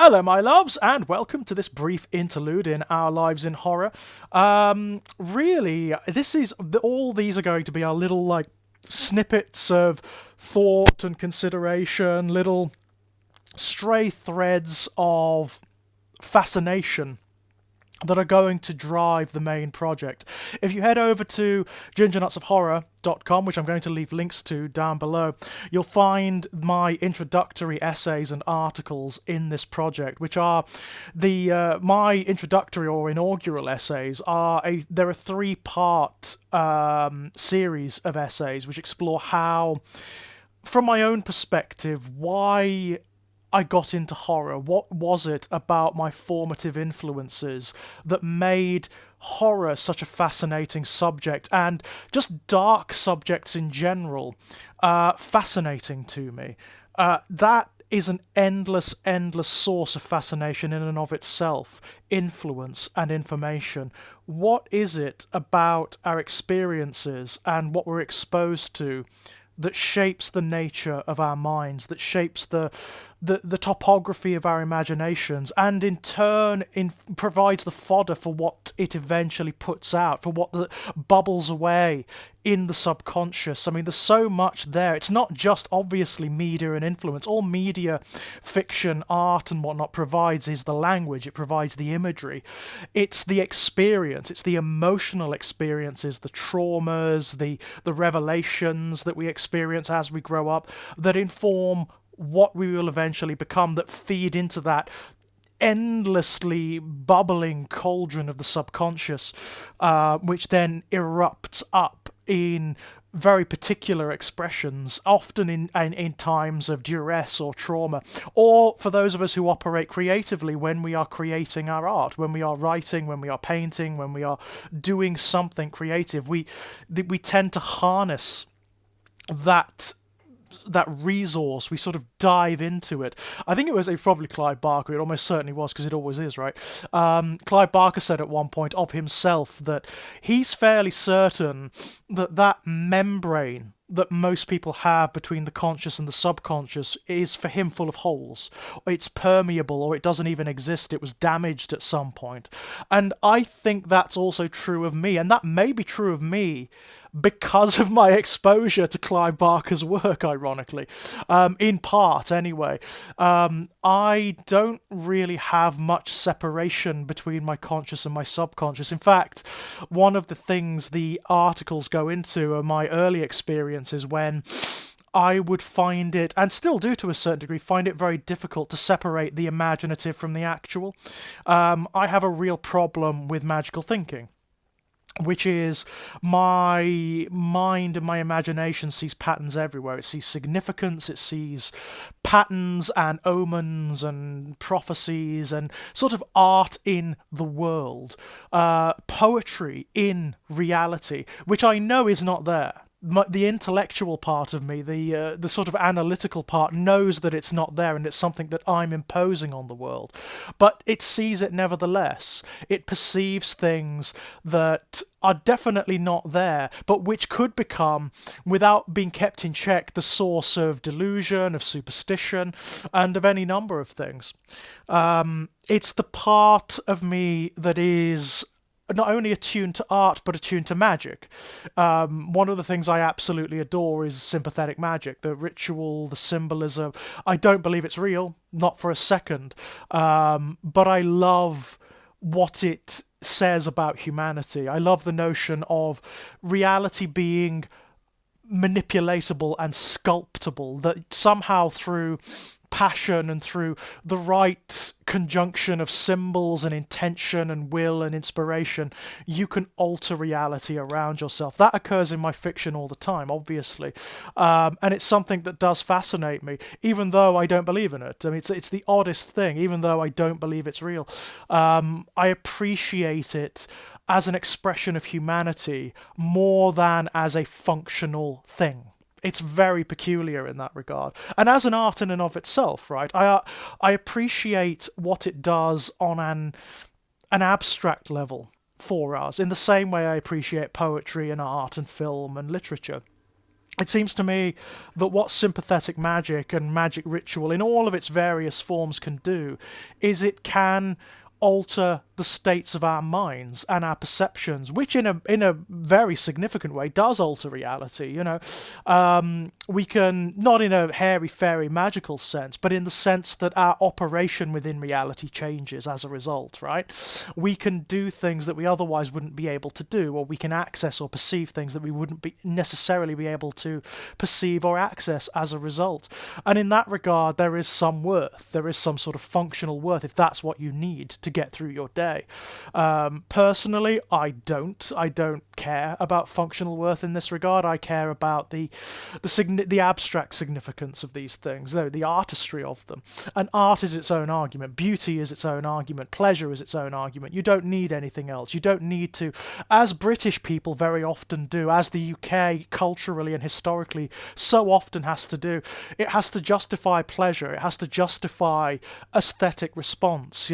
Hello, my loves, and welcome to this brief interlude in Our Lives in Horror. Really, all these are going to be our little, snippets of thought and consideration, little stray threads of fascination that are going to drive the main project. If you head over to gingernutsofhorror.com, which I'm going to leave links to down below, you'll find my introductory essays and articles in this project, which are my introductory or inaugural essays they're a three-part series of essays which explore how, from my own perspective, why I got into horror. What was it about my formative influences that made horror such a fascinating subject, and just dark subjects in general fascinating to me? That is an endless source of fascination in and of itself, influence and information. What is it about our experiences and what we're exposed to that shapes the nature of our minds, that shapes the topography of our imaginations, and in turn provides the fodder for what it eventually puts out, for what bubbles away in the subconscious? I mean, there's so much there. It's not just obviously media and influence. All media, fiction, art and whatnot provides is the language, it provides the imagery. It's the experience, it's the emotional experiences, the traumas, the revelations that we experience as we grow up that inform what we will eventually become, that feed into that endlessly bubbling cauldron of the subconscious, which then erupts up in very particular expressions, often in times of duress or trauma, or for those of us who operate creatively when we are creating our art, when we are writing, when we are painting, when we are doing something creative. We tend to harness that resource. We sort of dive into it. I think it was probably Clive Barker. It almost certainly was, because it always is, right? Clive Barker said at one point of himself that he's fairly certain that membrane that most people have between the conscious and the subconscious is, for him, full of holes. It's permeable, or it doesn't even exist. It was damaged at some point. And I think that's also true of me, and that may be true of me because of my exposure to Clive Barker's work, ironically, in part anyway. I don't really have much separation between my conscious and my subconscious. In fact, one of the things the articles go into are my early experiences when I would find it, and still do to a certain degree, find it very difficult to separate the imaginative from the actual. I have a real problem with magical thinking, which is my mind and my imagination sees patterns everywhere. It sees significance, it sees patterns and omens and prophecies and sort of art in the world, poetry in reality, which I know is not there. The intellectual part of me, the sort of analytical part, knows that it's not there and it's something that I'm imposing on the world. But it sees it nevertheless. It perceives things that are definitely not there, but which could become, without being kept in check, the source of delusion, of superstition, and of any number of things. It's the part of me that is not only attuned to art, but attuned to magic. One of the things I absolutely adore is sympathetic magic, the ritual, the symbolism. I don't believe it's real, not for a second, but I love what it says about humanity. I love the notion of reality being manipulatable and sculptable, that somehow through passion and through the right conjunction of symbols and intention and will and inspiration, you can alter reality around yourself. That occurs in my fiction all the time, obviously, and it's something that does fascinate me, even though I don't believe in it. I mean, it's the oddest thing. Even though I don't believe it's real, I appreciate it as an expression of humanity more than as a functional thing. It's very peculiar in that regard. And as an art in and of itself, right, I appreciate what it does on an abstract level for us, in the same way I appreciate poetry and art and film and literature. It seems to me that what sympathetic magic and magic ritual in all of its various forms can do is it can alter the states of our minds and our perceptions, which in a very significant way does alter reality. We can, not in a hairy fairy magical sense, but in the sense that our operation within reality changes as a result, right? We can do things that we otherwise wouldn't be able to do, or we can access or perceive things that we wouldn't be necessarily be able to perceive or access as a result. And in that regard, there is some worth, there is some sort of functional worth if that's what you need to get through your day. Personally, I don't care about functional worth in this regard. I care about the abstract significance of these things, though, the artistry of them. And art is its own argument. Beauty is its own argument. Pleasure is its own argument. You don't need anything else. You don't need to, as British people very often do, as the UK culturally and historically so often has to do, it has to justify pleasure. It has to justify aesthetic response,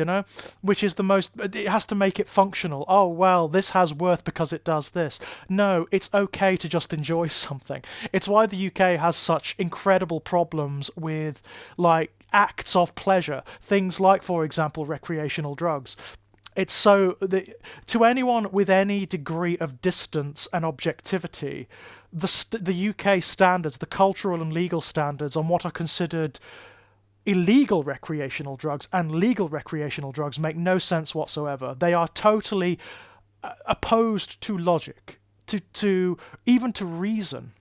which is the most, it has to make it functional. Oh, well, this has worth because it does this. No, it's okay to just enjoy something. It's why the UK has such incredible problems with, like, acts of pleasure. Things like, for example, recreational drugs. It's so, to anyone with any degree of distance and objectivity, the UK standards, the cultural and legal standards on what are considered illegal recreational drugs and legal recreational drugs make no sense whatsoever. They are totally opposed to logic, to even to reason.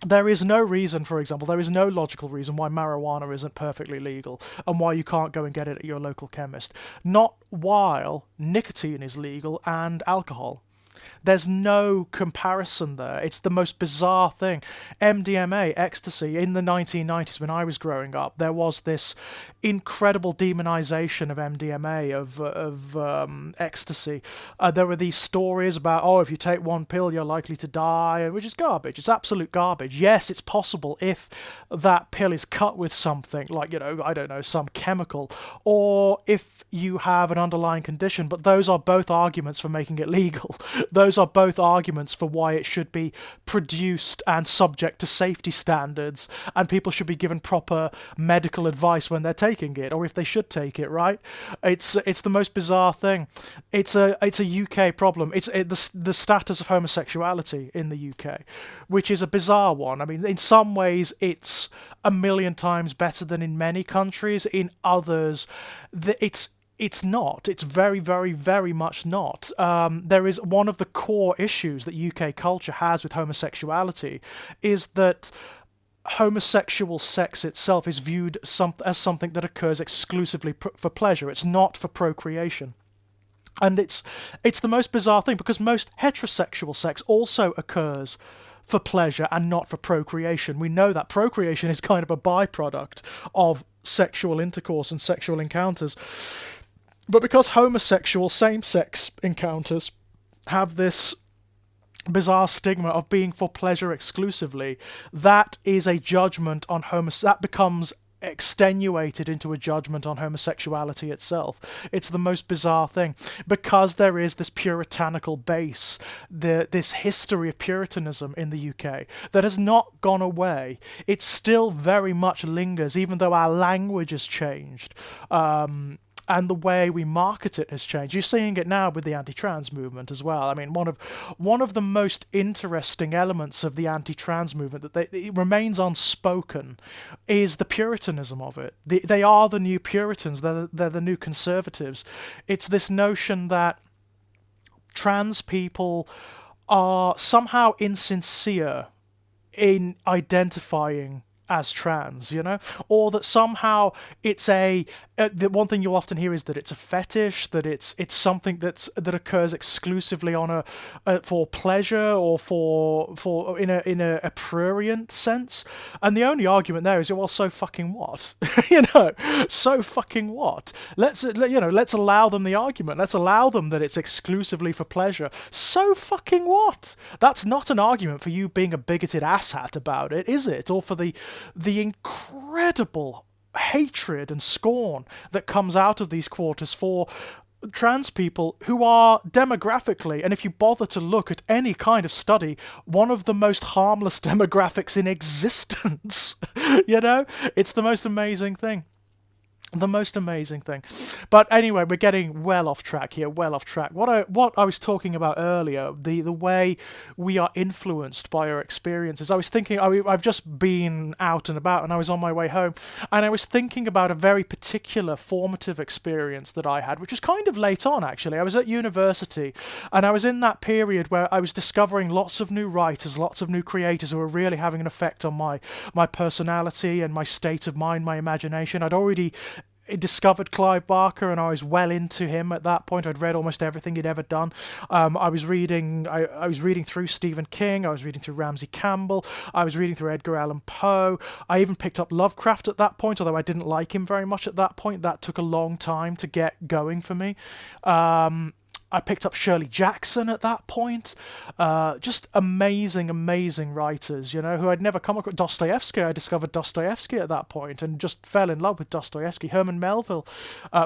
There is no reason, for example, there is no logical reason why marijuana isn't perfectly legal and why you can't go and get it at your local chemist. Not while nicotine is legal and alcohol. There's no comparison there. It's the most bizarre thing. MDMA, ecstasy, in the 1990s when I was growing up, there was this incredible demonization of MDMA, of ecstasy. There were these stories about, oh, if you take one pill, you're likely to die, which is garbage. It's absolute garbage. Yes, it's possible if that pill is cut with something, like, I don't know, some chemical, or if you have an underlying condition, but those are both arguments for making it legal. Those are both arguments for why it should be produced and subject to safety standards, and people should be given proper medical advice when they're taking it, or if they should take it, right? It's the most bizarre thing. It's a UK problem. It's the status of homosexuality in the UK, which is a bizarre one. I mean, in some ways, it's a million times better than in many countries. In others, it's not. It's very, very, very much not. There is one of the core issues that UK culture has with homosexuality is that homosexual sex itself is viewed as something that occurs exclusively for pleasure. It's not for procreation. And it's the most bizarre thing, because most heterosexual sex also occurs for pleasure and not for procreation. We know that procreation is kind of a byproduct of sexual intercourse and sexual encounters. But because homosexual same-sex encounters have this bizarre stigma of being for pleasure exclusively, that is a judgment on that becomes extenuated into a judgment on homosexuality itself. It's the most bizarre thing, because there is this puritanical base, this history of puritanism in the UK that has not gone away. It still very much lingers, even though our language has changed. And the way we market it has changed. You're seeing it now with the anti-trans movement as well. I mean, one of the most interesting elements of the anti-trans movement that it remains unspoken is the puritanism of it. They are the new Puritans. They're the new conservatives. It's this notion that trans people are somehow insincere in identifying as trans, or that somehow it's the one thing you'll often hear is that it's a fetish, that it's something that occurs exclusively on for pleasure, or for in a prurient sense. And the only argument there is, well, so fucking what? So fucking what? Let's allow them the argument. Let's allow them that it's exclusively for pleasure. So fucking what? That's not an argument for you being a bigoted asshat about it, is it? Or for the incredible hatred and scorn that comes out of these quarters for trans people who are demographically, and if you bother to look at any kind of study, one of the most harmless demographics in existence. You know, it's the most amazing thing. The most amazing thing. But anyway, we're getting well off track here, well off track. What I was talking about earlier, the way we are influenced by our experiences. I was thinking, I've just been out and about, and I was on my way home, and I was thinking about a very particular formative experience that I had, which was kind of late on, actually. I was at university, and I was in that period where I was discovering lots of new writers, lots of new creators who were really having an effect on my personality and my state of mind, my imagination. I'd already discovered Clive Barker, and I was well into him at that point. I'd read almost everything he'd ever done. I was reading through Stephen King. I was reading through Ramsey Campbell. I was reading through Edgar Allan Poe. I even picked up Lovecraft at that point, although I didn't like him very much at that point. That took a long time to get going for me. I picked up Shirley Jackson at that point. Just amazing, amazing writers, you know, who I'd never come across. Dostoevsky, I discovered Dostoevsky at that point and just fell in love with Dostoevsky. Herman Melville.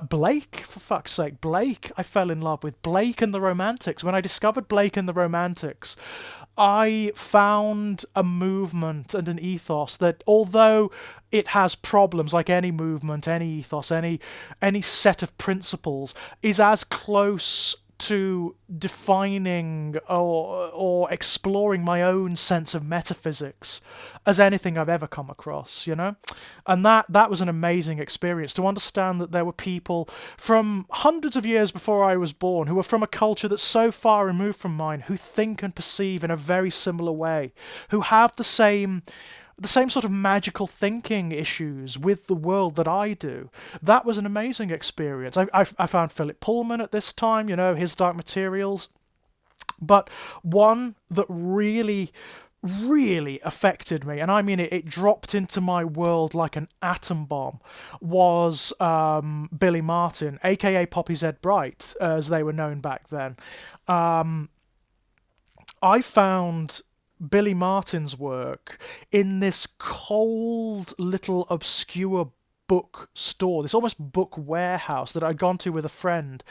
Blake, for fuck's sake, Blake. I fell in love with Blake and the Romantics. When I discovered Blake and the Romantics, I found a movement and an ethos that, although it has problems like any movement, any ethos, any set of principles, is as close to defining or exploring my own sense of metaphysics as anything I've ever come across, you know? And that was an amazing experience, to understand that there were people from hundreds of years before I was born who were from a culture that's so far removed from mine, who think and perceive in a very similar way, who have the same sort of magical thinking issues with the world that I do. That was an amazing experience. I found Philip Pullman at this time, you know, his Dark Materials. But one that really, really affected me, and I mean it dropped into my world like an atom bomb, was Billy Martin, aka Poppy Z. Bright, as they were known back then. I found Billy Martin's work in this cold little obscure bookstore, this almost book warehouse that I'd gone to with a friend,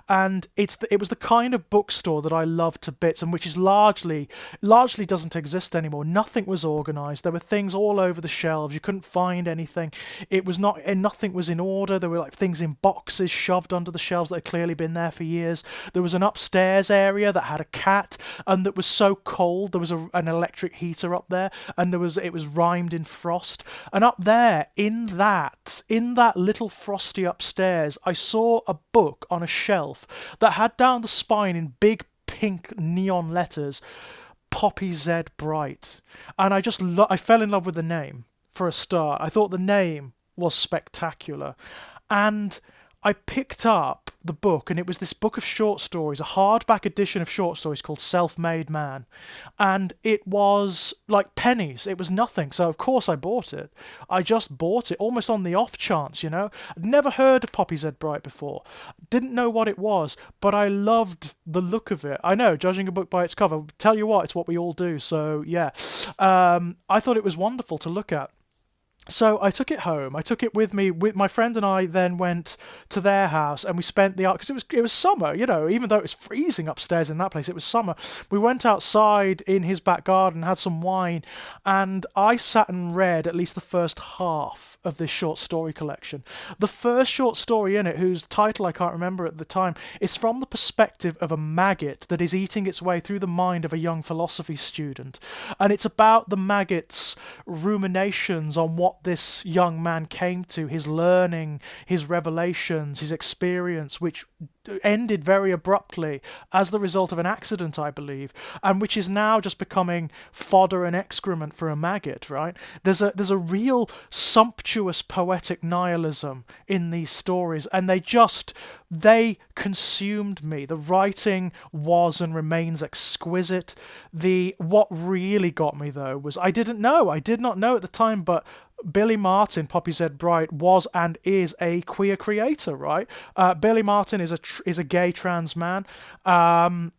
and it was the kind of bookstore that I loved to bits, and which is largely doesn't exist anymore. Nothing was organized. There were things all over the shelves. You couldn't find anything. Nothing was in order. There were like things in boxes shoved under the shelves that had clearly been there for years. There was an upstairs area that had a cat, and that was so cold. There was an electric heater up there, and it was rimed in frost. And up there in that little frosty upstairs, I saw a book on a shelf that had down the spine in big pink neon letters, Poppy Z. Bright. And I fell in love with the name, for a start. I thought the name was spectacular. And I picked up the book, and it was this book of short stories, a hardback edition of short stories called Self-Made Man. And it was like pennies. It was nothing. So, of course, I bought it. I just bought it, almost on the off chance, you know. I'd never heard of Poppy Z. Bright before. Didn't know what it was, but I loved the look of it. I know, judging a book by its cover, tell you what, it's what we all do. So, yeah. I thought it was wonderful to look at. So I took it home. I took it with me. My friend and I then went to their house, and we spent because it was summer, you know, even though it was freezing upstairs in that place, it was summer. We went outside in his back garden, had some wine, and I sat and read at least the first half of this short story collection. The first short story in it, whose title I can't remember at the time, is from the perspective of a maggot that is eating its way through the mind of a young philosophy student. And it's about the maggot's ruminations on what this young man came to, his learning, his revelations, his experience, which ended very abruptly as the result of an accident, I believe, and which is now just becoming fodder and excrement for a maggot, right? There's a real sumptuous poetic nihilism in these stories, and they consumed me. The writing was and remains exquisite. What really got me, though, was I did not know at the time, but Billy Martin, Poppy Z. Bright, was and is a queer creator, right? Billy Martin is a gay trans man,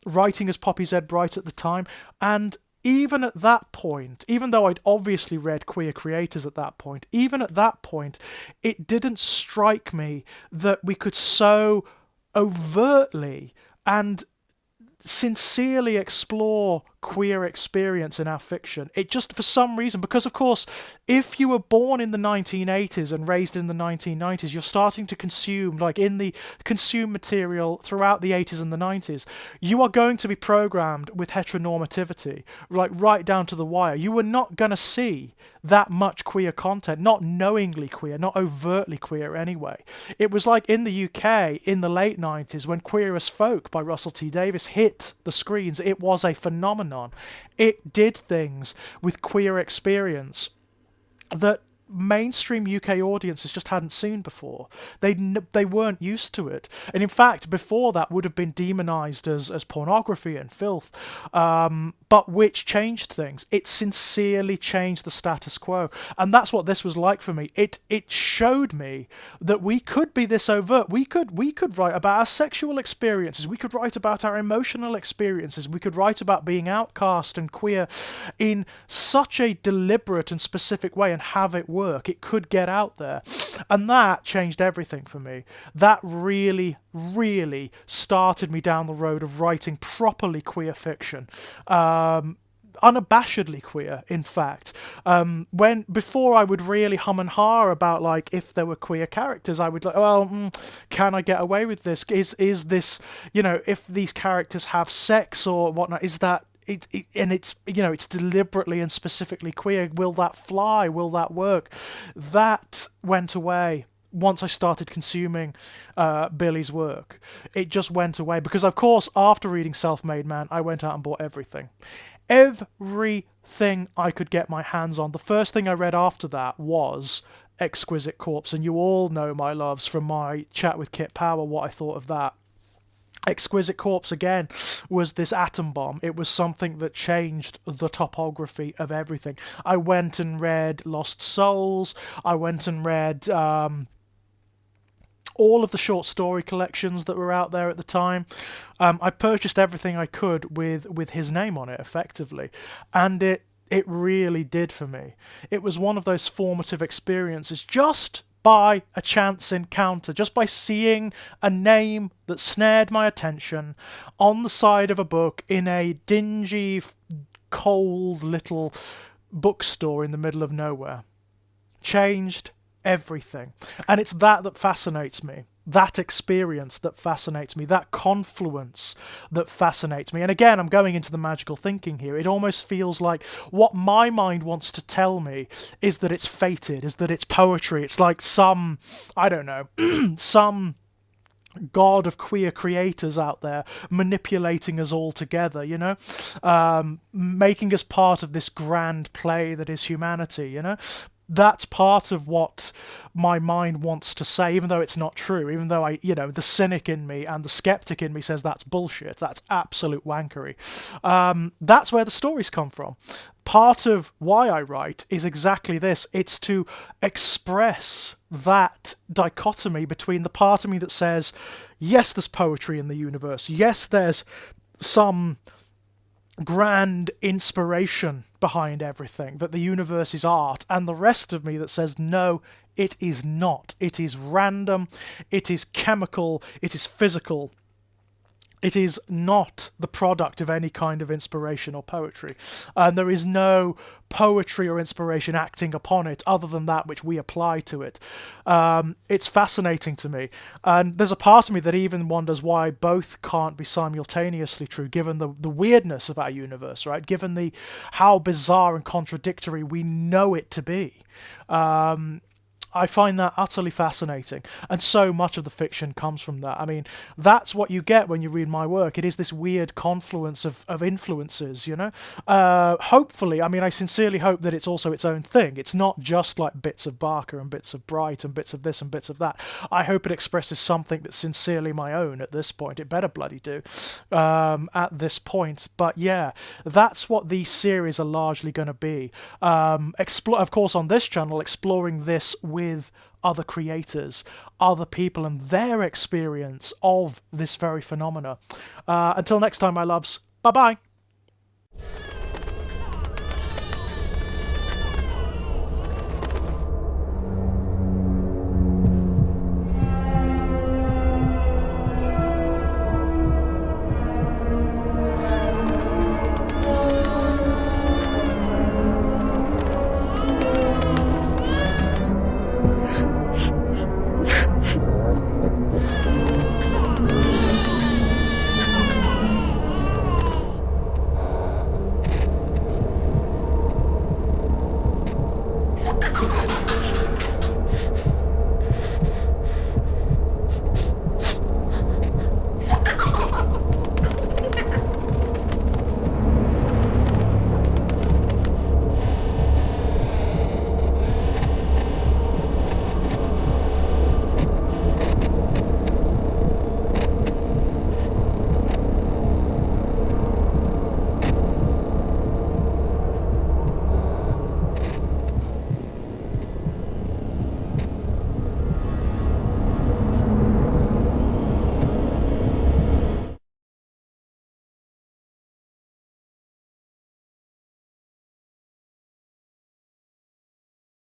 writing as Poppy Z. Bright at the time, and even at that point, even though I'd obviously read queer creators at that point, even at that point, it didn't strike me that we could so overtly and sincerely explore queer experience in our fiction. It just, for some reason, because of course, if you were born in the 1980s and raised in the 1990s, you're starting to consume, like in the consume material throughout the 80s and the 90s, you are going to be programmed with heteronormativity, like right down to the wire. You were not going to see that much queer content, not knowingly queer, not overtly queer anyway. It was like in the UK in the late 90s when Queer as Folk by Russell T Davies hit the screens. It was a phenomenon. It did things with queer experience that mainstream UK audiences just hadn't seen before. They weren't used to it, and in fact before that would have been demonized as pornography and filth, but which changed things. It sincerely changed the status quo, and that's what this was like for me. It showed me that we could be this overt. We could write about our sexual experiences, we could write about our emotional experiences, we could write about being outcast and queer in such a deliberate and specific way and have it work. It could get out there, and that changed everything for me. That really, really started me down the road of writing properly queer fiction. Unabashedly queer, in fact. When before I would really hum and ha about like if there were queer characters, I would like, well, can I get away with this? Is this, you know, if these characters have sex or whatnot, is that and it's, you know, it's deliberately and specifically queer. Will that fly? Will that work? That went away once I started consuming Billy's work. It just went away because, of course, after reading Self-Made Man, I went out and bought everything. Everything I could get my hands on. The first thing I read after that was Exquisite Corpse, and you all know, my loves, from my chat with Kit Power, what I thought of that. Exquisite Corpse, again, was this atom bomb. It was something that changed the topography of everything. I went and read Lost Souls. I went and read all of the short story collections that were out there at the time. I purchased everything I could with his name on it, effectively. And it really did for me. It was one of those formative experiences, just by a chance encounter, just by seeing a name that snared my attention on the side of a book in a dingy, cold little bookstore in the middle of nowhere. Changed everything. And it's that fascinates me. That experience that fascinates me, that confluence that fascinates me. And again, I'm going into the magical thinking here. It almost feels like what my mind wants to tell me is that it's fated, is that it's poetry. It's like some, I don't know, some god of queer creators out there manipulating us all together, you know, making us part of this grand play that is humanity, you know. That's part of what my mind wants to say, even though it's not true, even though the cynic in me and the skeptic in me says that's bullshit, that's absolute wankery. That's where the stories come from. Part of why I write is exactly this. It's to express that dichotomy between the part of me that says, yes, there's poetry in the universe, yes, there's some grand inspiration behind everything, that the universe is art, and the rest of me that says no, it is not. It is random, it is chemical, it is physical. It is not the product of any kind of inspiration or poetry, and there is no poetry or inspiration acting upon it other than that which we apply to it. It's fascinating to me, and there's a part of me that even wonders why both can't be simultaneously true, given the weirdness of our universe, right? Given how bizarre and contradictory we know it to be. I find that utterly fascinating, and so much of the fiction comes from that. I mean, that's what you get when you read my work. It is this weird confluence of influences, you know? Hopefully, I mean, I sincerely hope that it's also its own thing. It's not just like bits of Barker and bits of Bright and bits of this and bits of that. I hope it expresses something that's sincerely my own at this point. It better bloody do at this point. But yeah, that's what these series are largely going to be. Of course, on this channel, exploring this with other creators, other people, and their experience of this very phenomena. Until next time, my loves, bye-bye.